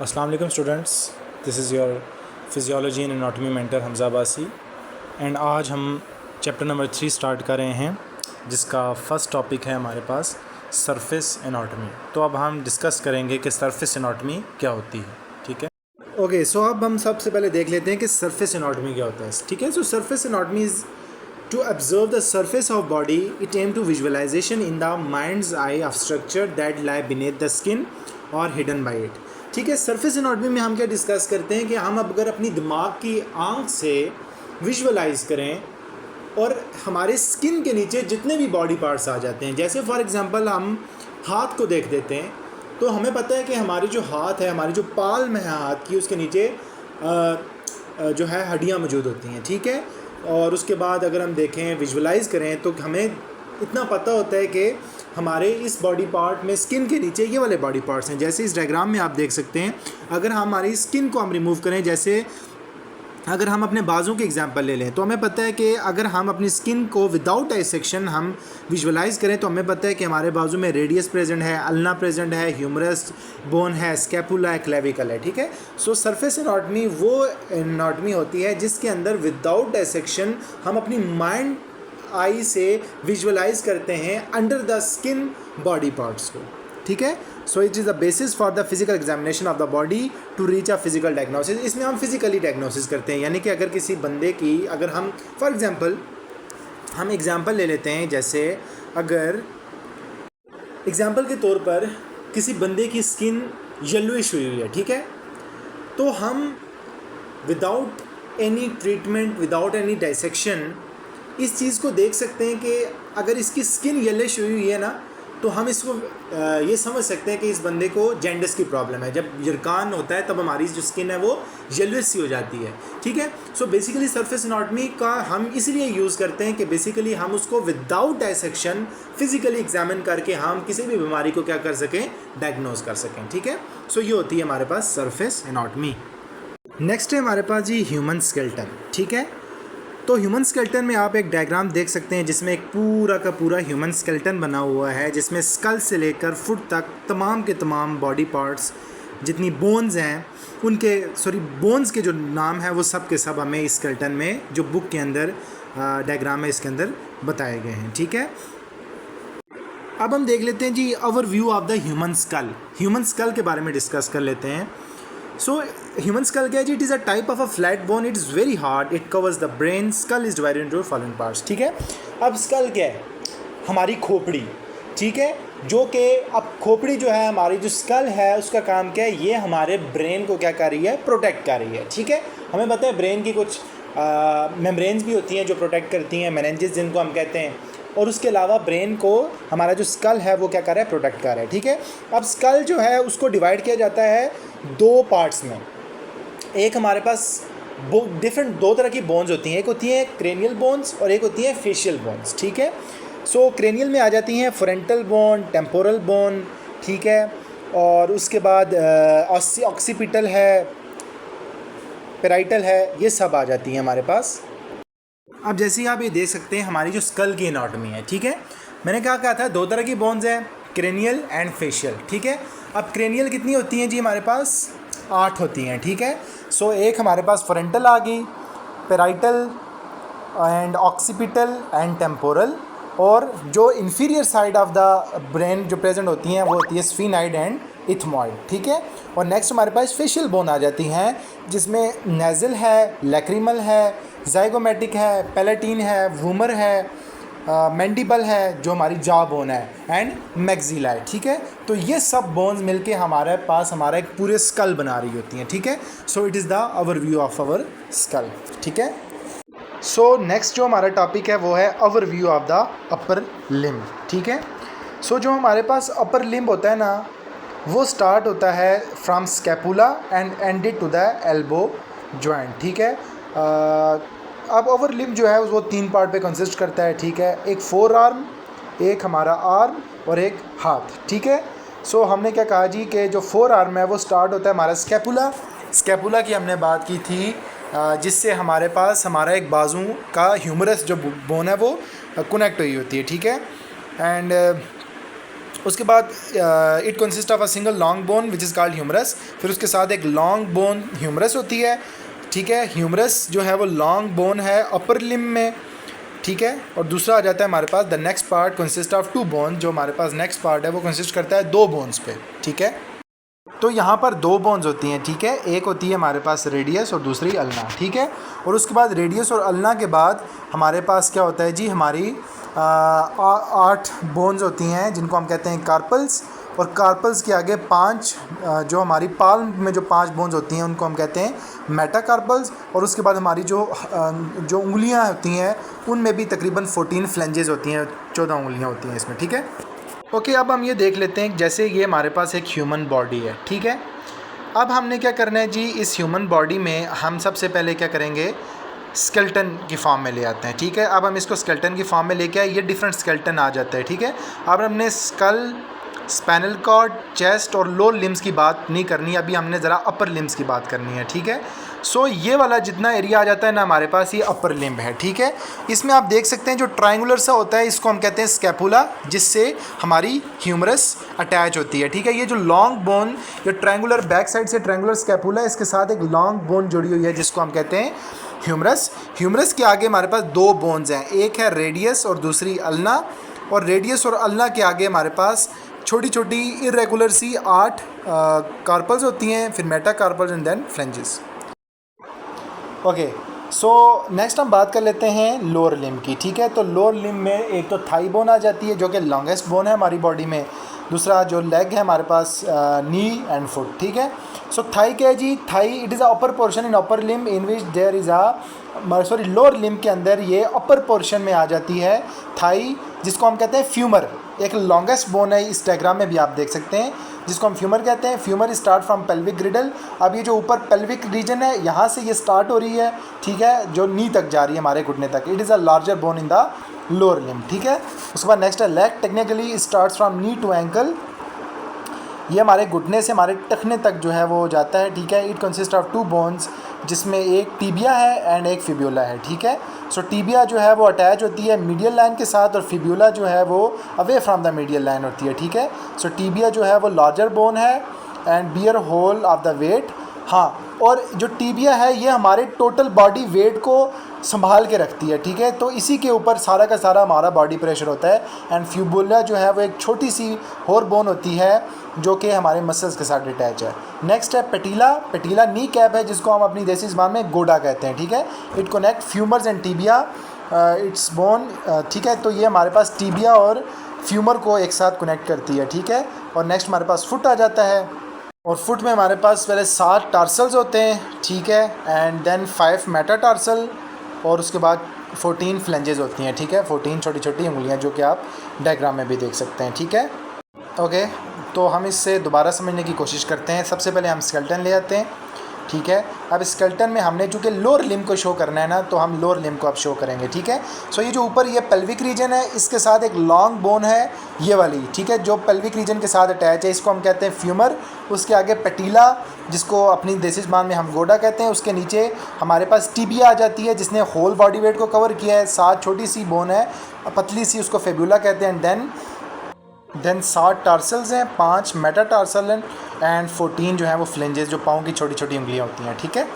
अस्सलाम वालेकुम students, this is your physiology and anatomy mentor Hamza Abbasi and आज हम चैप्टर नंबर 3 स्टार्ट कर रहे हैं जिसका फर्स्ट टॉपिक है हमारे पास सरफेस एनाटॉमी। तो अब हम डिस्कस करेंगे कि सरफेस एनाटॉमी क्या होती है। ठीक है, ओके। सो अब हम सबसे पहले देख लेते हैं कि सरफेस एनाटॉमी क्या होता है। ठीक है, सो surface anatomy is to observe the surface of body. It aim to visualization in the mind's eye of structure that lie beneath the skin or hidden by it. ठीक है, सरफेस एनाटॉमी में हम क्या डिस्कस करते हैं कि हम अगर अपनी दिमाग की आंख से विजुअलाइज करें और हमारे स्किन के नीचे जितने भी बॉडी पार्ट्स आ जाते हैं, जैसे फॉर एग्जांपल हम हाथ को देख देते हैं तो हमें पता है कि हमारे जो हाथ है, हमारी जो पाल्म है हाथ की, उसके नीचे जो है हड्डियाँ मौजूद होती हैं। ठीक है, और उसके बाद अगर हम देखें विजुअलाइज़ करें तो हमें इतना पता होता है कि हमारे इस बॉडी पार्ट में स्किन के नीचे ये वाले बॉडी पार्ट्स हैं। जैसे इस डायग्राम में आप देख सकते हैं, अगर हमारी स्किन को हम रिमूव करें, जैसे अगर हम अपने बाजू की एग्जांपल ले लें तो हमें पता है कि अगर हम अपनी स्किन को विदाउट डाइसेक्शन हम विजुअलाइज़ करें तो हमें पता है कि हमारे बाजू में रेडियस प्रेजेंट है, अल्ना प्रेजेंट है, ह्यूमरस बोन है, स्कैपुला है, क्लेविकल है। ठीक है, सो सरफेस एनाटॉमी वो एनाटॉमी होती है जिसके अंदर विदाउट डाइसेक्शन हम अपनी माइंड आई से विजुअलाइज करते हैं under the skin body parts को। ठीक है, so it is the basis for the physical examination of the body to reach a physical diagnosis. इसमें हम फिजिकली डायग्नोसिस करते हैं, यानी कि अगर किसी बंदे की, अगर हम फॉर एग्जांपल हम एग्जांपल ले लेते हैं, जैसे अगर एग्जांपल के तौर पर किसी बंदे की स्किन येलोइश हुई है, ठीक है, तो हम without any treatment, without any dissection इस चीज़ को देख सकते हैं कि अगर इसकी स्किन येलोइश हुई है ना, तो हम इसको ये समझ सकते हैं कि इस बंदे को जॉन्डिस की प्रॉब्लम है। जब यरकान होता है तब हमारी जो स्किन है वो येलोइश सी हो जाती है। ठीक है, सो बेसिकली सरफेस एनाटॉमी का हम इसलिए यूज़ करते हैं कि बेसिकली हम उसको विदाउट डाइसेक्शन फिजिकली एग्जामिन करके हम किसी भी बीमारी को क्या कर सकें, डायग्नोज कर सकें। ठीक है, सो ये होती है हमारे पास सरफेस एनाटॉमी। नेक्स्ट है हमारे पास जी ह्यूमन स्केलेटन। ठीक है, तो ह्यूमन स्केलेटन में आप एक डायग्राम देख सकते हैं जिसमें एक पूरा का पूरा ह्यूमन स्केलेटन बना हुआ है, जिसमें स्कल से लेकर फुट तक तमाम के तमाम बॉडी पार्ट्स, जितनी बोन्स हैं उनके, बोन्स के जो नाम है वो सब के सब हमें इस स्केलेटन में, जो बुक के अंदर डायग्राम में इसके अंदर बताए गए हैं। ठीक है, अब हम देख लेते हैं जी overview of the human skull. Human skull के बारे में डिस्कस कर लेते हैं। सो ह्यूमन स्कल क्या है जी? It is a type of a flat bone, it is very hard, it covers the brain, skull is divided into following parts. ठीक है, अब स्कल क्या है? हमारी खोपड़ी। ठीक है, जो कि अब खोपड़ी जो है, हमारी जो स्कल है उसका काम क्या है? ये हमारे ब्रेन को क्या कर रही है? प्रोटेक्ट कर रही है। ठीक है, हमें पता है ब्रेन की कुछ मेम्ब्रेन्स भी होती हैं जो प्रोटेक्ट करती हैं, मेनिंजेस जिनको हम कहते हैं, और उसके अलावा ब्रेन को हमारा जो स्कल है वो क्या कर रहा है? प्रोटेक्ट कर रहा है। ठीक है, अब स्कल जो है उसको डिवाइड किया जाता है दो पार्ट्स में। एक हमारे पास दो तरह की बोन्स होती हैं, एक होती है क्रेनियल बोन्स और एक होती है फेशियल बोन्स। ठीक है, सो क्रेनियल में आ जाती हैं फ्रंटल बोन, टेम्पोरल बोन, ठीक है, और उसके बाद ऑक्सीपिटल है, पेराइटल है, ये सब आ जाती हैं हमारे पास। अब जैसे ही आप ये देख सकते हैं हमारी जो स्कल की एनाटॉमी है, ठीक है, मैंने क्या कहा था? दो तरह की बोन्स हैं, क्रेनियल एंड फेशियल। ठीक है, अब क्रेनियल कितनी होती हैं जी? हमारे पास 8 होती हैं। ठीक है, सो एक हमारे पास फ्रंटल आ गई, parietal and occipital and temporal, और जो inferior side of the brain जो प्रेजेंट होती हैं वो होती है स्फीनाइड एंड इथमॉइड। ठीक है, और नेक्स्ट हमारे पास फेशियल बोन आ जाती हैं जिसमें नेज़ल है, लैक्रिमल है, जाइगोमेटिक है, पैलेटिन है, वूमर है, मैंडिबल है जो हमारी जॉ बोन है, एंड मैक्सिला है। ठीक है, तो ये सब बोन्स मिलके हमारे पास हमारा एक पूरे स्कल बना रही होती हैं। ठीक है, so it is the overview of our skull. ठीक है, सो नेक्स्ट जो हमारा टॉपिक है वो है overview of the upper limb. ठीक है, सो जो हमारे पास अपर लिम्ब होता है ना, वो स्टार्ट होता है from scapula and ended to the elbow joint. ठीक है, अब ओवर लिम्ब जो है वो 3 पार्ट पे कंसिस्ट करता है। ठीक है, एक फोर आर्म, एक हमारा आर्म और एक हाथ। ठीक है, सो हमने क्या कहा जी कि जो फोर आर्म है वो स्टार्ट होता है हमारा स्कैपुला की हमने बात की थी, जिससे हमारे पास हमारा एक बाजू का ह्यूमरस जो बोन है वो कनेक्ट हुई होती है। ठीक है, एंड उसके बाद it consist of a single long bone which is called humerus. फिर उसके साथ एक लॉन्ग बोन ह्यूमरस होती है, ठीक है। ह्यूमरस जो है वो लॉन्ग बोन है अपर लिम में, ठीक है। और दूसरा आ जाता है हमारे पास the next part consist of 2 bone, जो हमारे पास नेक्स्ट पार्ट है वो कंसिस्ट करता है 2 बोन्स पे, ठीक है। तो यहाँ पर 2 बोन्स होती हैं, ठीक है। एक होती है हमारे पास रेडियस और दूसरी अल्ना, ठीक है। और उसके बाद रेडियस और अल्ना के बाद हमारे पास क्या होता है जी, हमारी 8 बोन्स होती हैं जिनको हम कहते हैं कार्पल्स। और कार्पल्स के आगे 5 जो हमारी पाल्म में जो 5 बोन्स होती हैं उनको हम कहते हैं मेटाकार्पल्स। और उसके बाद हमारी जो उंगलियां होती हैं उनमें भी तकरीबन 14 फ्लेंजेस होती हैं, 14 उंगलियां होती हैं इसमें, ठीक है। ओके, अब हम ये देख लेते हैं जैसे ये हमारे पास एक ह्यूमन बॉडी है, ठीक है। अब हमने क्या करना है जी, इस ह्यूमन बॉडी में हम सबसे पहले क्या करेंगे, स्केल्टन की फॉर्म में ले आते हैं, ठीक है। अब हम इसको स्केल्टन की फॉर्म में लेके आए, ये डिफरेंट स्केल्टन आ जाता है, ठीक है। अब हमने स्कल, स्पाइनल कॉर्ड, चेस्ट और लोअर लिम्स की बात नहीं करनी, अभी हमने ज़रा अपर लिम्स की बात करनी है, ठीक है। सो ये वाला जितना एरिया आ जाता है ना हमारे पास, ये अपर लिम्ब है, ठीक है। इसमें आप देख सकते हैं जो ट्रायंगुलर सा होता है इसको हम कहते हैं स्कैपुला, जिससे हमारी ह्यूमरस अटैच होती है, ठीक है। ये जो लॉन्ग बोन, जो ट्रायंगुलर बैक साइड से ट्रायंगुलर स्कैपुला, इसके साथ एक लॉन्ग बोन जुड़ी हुई है जिसको हम कहते हैं ह्यूमरस। ह्यूमरस के आगे हमारे पास 2 बोन्स हैं, एक है रेडियस और दूसरी अल्ना। और रेडियस और अल्ना के आगे हमारे पास छोटी छोटी इरेगुलर सी 8 कार्पल्स होती हैं, फिर metacarpals and then phalanges. Okay, so next हम बात कर लेते हैं लोअर लिम्ब की, ठीक है। तो लोअर लिम्ब में एक तो थाई बोन आ जाती है जो कि लॉन्गेस्ट बोन है हमारी बॉडी में। दूसरा जो लेग है हमारे पास नी एंड फुट, ठीक है। सो थाई क्या है जी, thigh it is a upper portion in upper limb in which there is sorry lower limb के अंदर ये अपर पोर्शन में आ जाती है थाई, जिसको हम कहते हैं फ्यूमर। एक लॉन्गेस्ट बोन है, इस डायग्राम में भी आप देख सकते हैं, जिसको हम फ्यूमर कहते हैं। Femur start from pelvic ग्रिडल। अब ये जो ऊपर पेल्विक रीजन है यहाँ से ये स्टार्ट हो रही है, ठीक है, जो नी तक जा रही है हमारे घुटने तक। It is a larger bone in the lower limb, ठीक है। उसके बाद नेक्स्ट है leg, technically starts from knee to ankle. ये हमारे घुटने से हमारे टखने तक जो है वो जाता है, ठीक है। इट कंसिस्ट ऑफ 2 बोन्स, जिसमें एक टीबिया है एंड एक फिब्यूला है, ठीक है। सो टीबिया जो है वो अटैच होती है मीडियल लाइन के साथ और फिब्यूला जो है वो away from the medial line होती है, ठीक है। सो टीबिया जो है वो लार्जर बोन है and bear whole of the weight. हाँ, और जो टीबिया है ये हमारे टोटल बॉडी वेट को संभाल के रखती है, ठीक है। तो इसी के ऊपर सारा का सारा हमारा बॉडी प्रेशर होता है। एंड फ्यूबुला जो है वो एक छोटी सी और बोन होती है जो कि हमारे मसल्स के साथ अटैच है। नेक्स्ट है पेटिला। पेटिला नी कैप है जिसको हम अपनी देसी ज़बान में गोडा कहते हैं, ठीक है। It connect femurs and tibia it's bone, ठीक है। तो ये हमारे पास टीबिया और फ्यूमर को एक साथ कनेक्ट करती है, ठीक है। और नेक्स्ट हमारे पास फुट आ जाता है, और फुट में हमारे पास पहले 7 टार्सल्स होते हैं, ठीक है, एंड देन 5 मेटाटार्सल, और उसके बाद 14 फ्लेंजेस होती हैं, ठीक है। 14 छोटी छोटी उंगलियां जो कि आप डायग्राम में भी देख सकते हैं, ठीक है। ओके, तो हम इससे दोबारा समझने की कोशिश करते हैं। सबसे पहले हम स्केलेटन ले आते हैं, ठीक है। अब स्केलेटन में हमने चूँकि लोअर लिम्ब को शो करना है ना, तो हम लोअर लिम्ब को अब शो करेंगे, ठीक है। सो ये जो ऊपर ये पेल्विक रीजन है, इसके साथ एक लॉन्ग बोन है ये वाली, ठीक है, जो पेल्विक रीजन के साथ अटैच है, इसको हम कहते हैं फ्यूमर। उसके आगे पेटिला, जिसको अपनी देसी ज़बान में हम गोडा कहते हैं। उसके नीचे हमारे पास टीबिया आ जाती है जिसने होल बॉडी वेट को कवर किया है। 7 छोटी सी बोन है पतली सी, उसको फेब्यूला कहते हैं। देन 7 टार्सल्स हैं, 5 मेटाटार्सल एंड 14 जो है वो फ्लेंजेस, जो पाँव की छोटी छोटी उंगलियां होती हैं, ठीक है।